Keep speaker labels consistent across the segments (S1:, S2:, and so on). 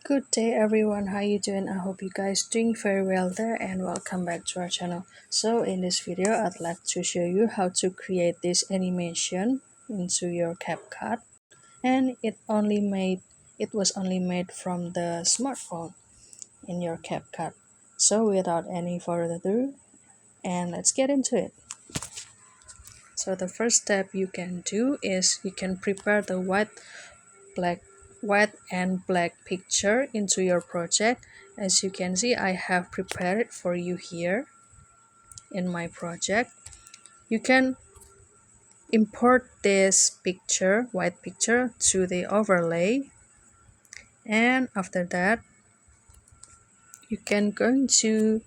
S1: Good day everyone, how you doing? I hope you guys doing very well there and welcome back to our channel. So in this video I'd like to show you how to create this animation into your Capcut, and it was only made from the smartphone in your Capcut. So without any further ado, and let's get into it. So the first step you can do is you can prepare the black white and black picture into your project. As you can see, I have prepared it for you here in my project. You can import this picture, white picture, to the overlay, and after that you can go into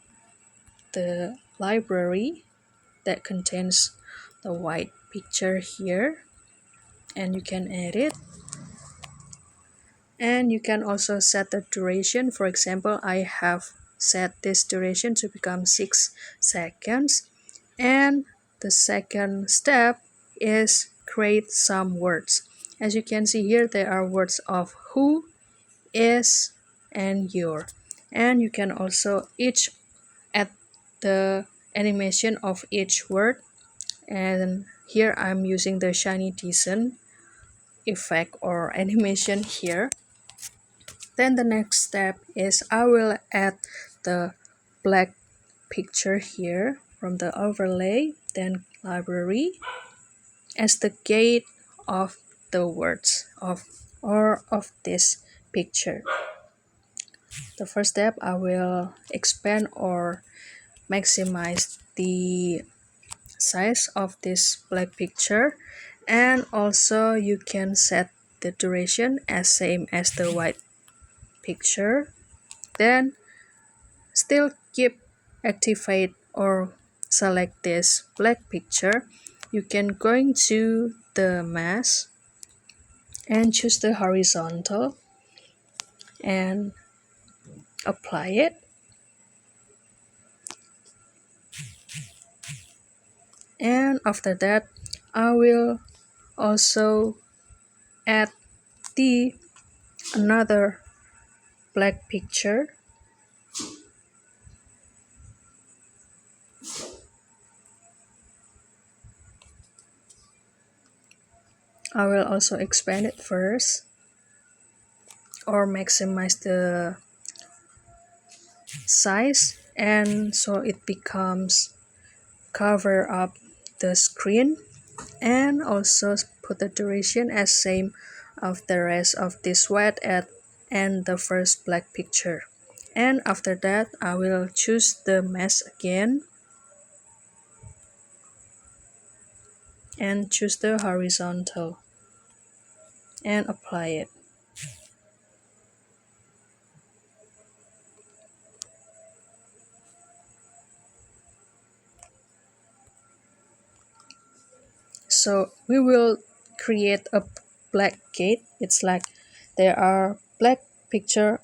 S1: the library that contains the white picture here, and you can edit. And you can also set the duration. For example, I have set this duration to become 6 seconds. And the second step is create some words. As you can see here, there are words of who, is, and your. And you can also each add the animation of each word. And here I'm using the shiny decent effect or animation here. Then the next step is I will add the black picture here from the overlay, then library, as the gate of the words of this picture. The first step, I will expand or maximize the size of this black picture, and also you can set the duration as same as the white picture. Then still keep activate or select this black picture. You can go into the mask and choose the horizontal and apply it. And after that, I will also add the another black picture. I will also expand it first or maximize the size, and so it becomes cover up the screen, and also put the duration as same of the rest of this white ad and the first black picture. And after that, I will choose the mask again and choose the horizontal and apply it. So we will create a black gate. It's like there are black picture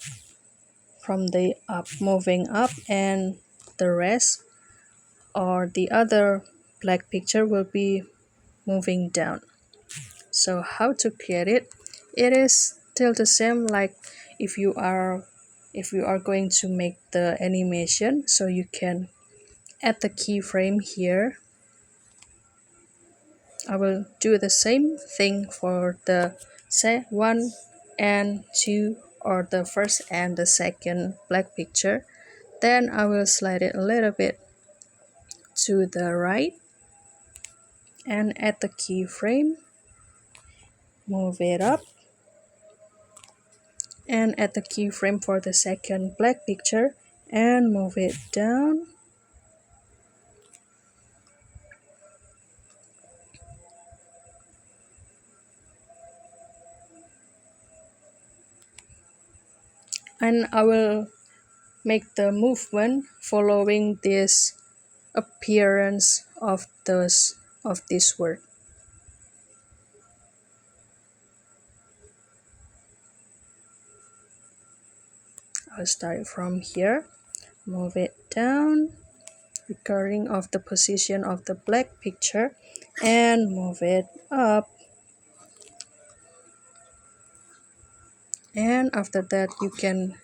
S1: from the up moving up, and the rest or the other black picture will be moving down. So how to create it? It is still the same like if you are going to make the animation. So you can add the keyframe here. I will do the same thing for the say 1 and 2, or the first and the second black picture. Then I will slide it a little bit to the right and add the keyframe, move it up, and add the keyframe for the second black picture and move it down. And I will make the movement following this appearance of this word. I'll start from here, move it down, recording of the position of the black picture, and move it up and after that you can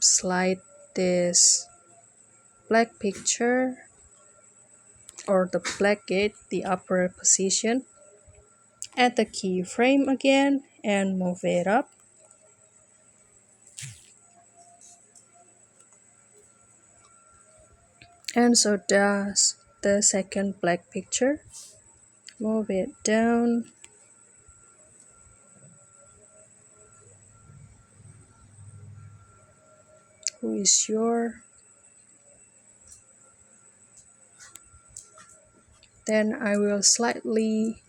S1: slide this black picture or the black gate, the upper position, at the keyframe again and move it up. And so does the second black picture. Move it down. Who is your? Then I will slightly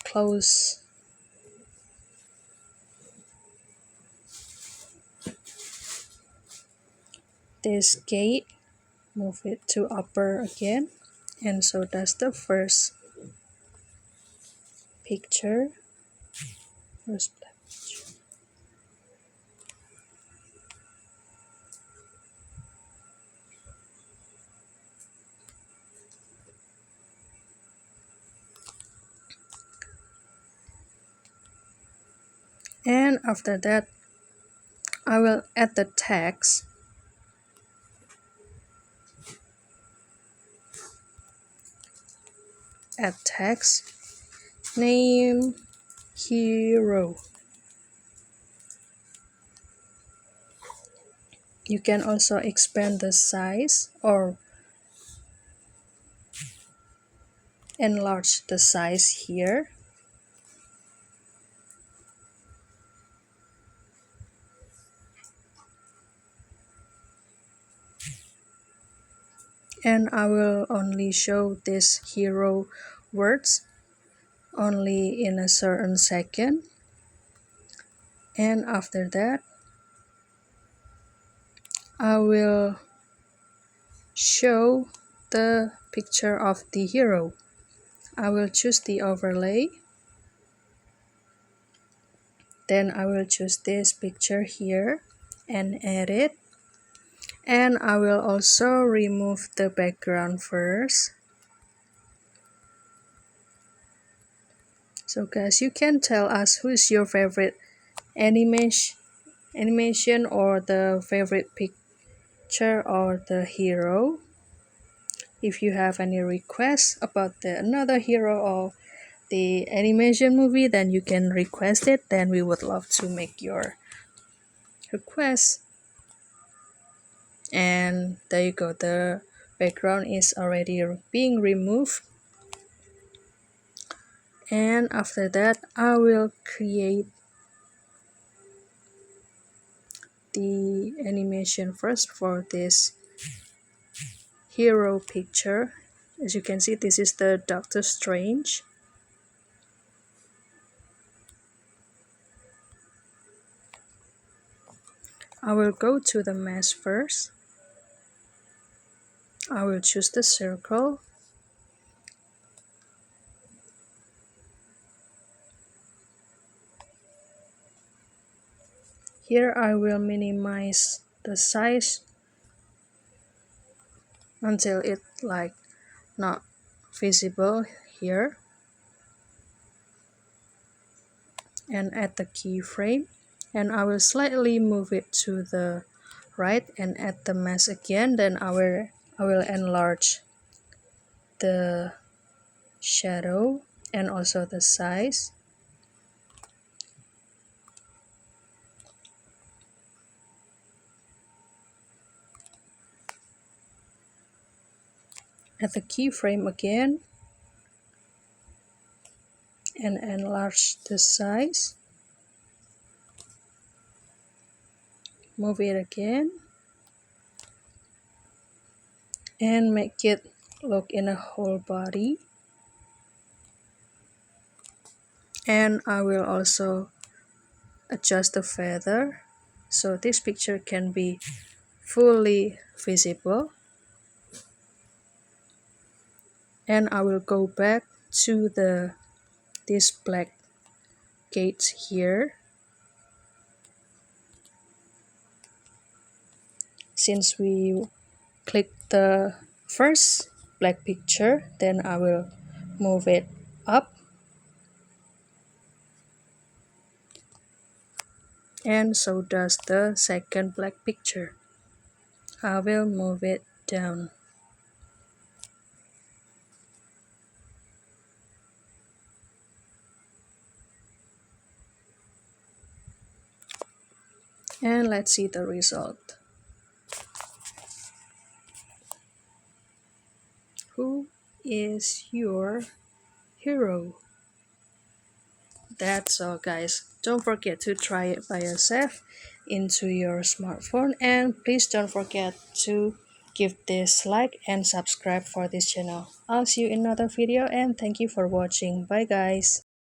S1: close this gate, move it to upper again, and so does the first picture. First black picture. And after that, I will add the text. Add text. Name hero. You can also expand the size or enlarge the size here. And I will only show this hero words only in a certain second. And after that, I will show the picture of the hero. I will choose the overlay. Then I will choose this picture here and edit. And I will also remove the background first. So guys, you can tell us who is your favorite animation or the favorite picture or the hero. If you have any requests about another hero or the animation movie, then you can request it. Then we would love to make your request. And there you go, the background is already being removed. And after that, I will create the animation first for this hero picture. As you can see, this is the Doctor Strange. I will go to the mask first. I will choose the circle. Here I will minimize the size until it not visible here, and add the keyframe, and I will slightly move it to the right and add the mask again. Then I will enlarge the shadow and also the size. Add the keyframe again and enlarge the size. Move it again and make it look in a whole body. And I will also adjust the feather so this picture can be fully visible. And I will go back to this black gates here. Since we click the first black picture, then I will move it up. and so does the second black picture. I will move it down. And let's see the result. Who is your hero? That's all, guys. Don't forget to try it by yourself into your smartphone, and please don't forget to give this like and subscribe for this channel. I'll see you in another video, and thank you for watching. Bye, guys.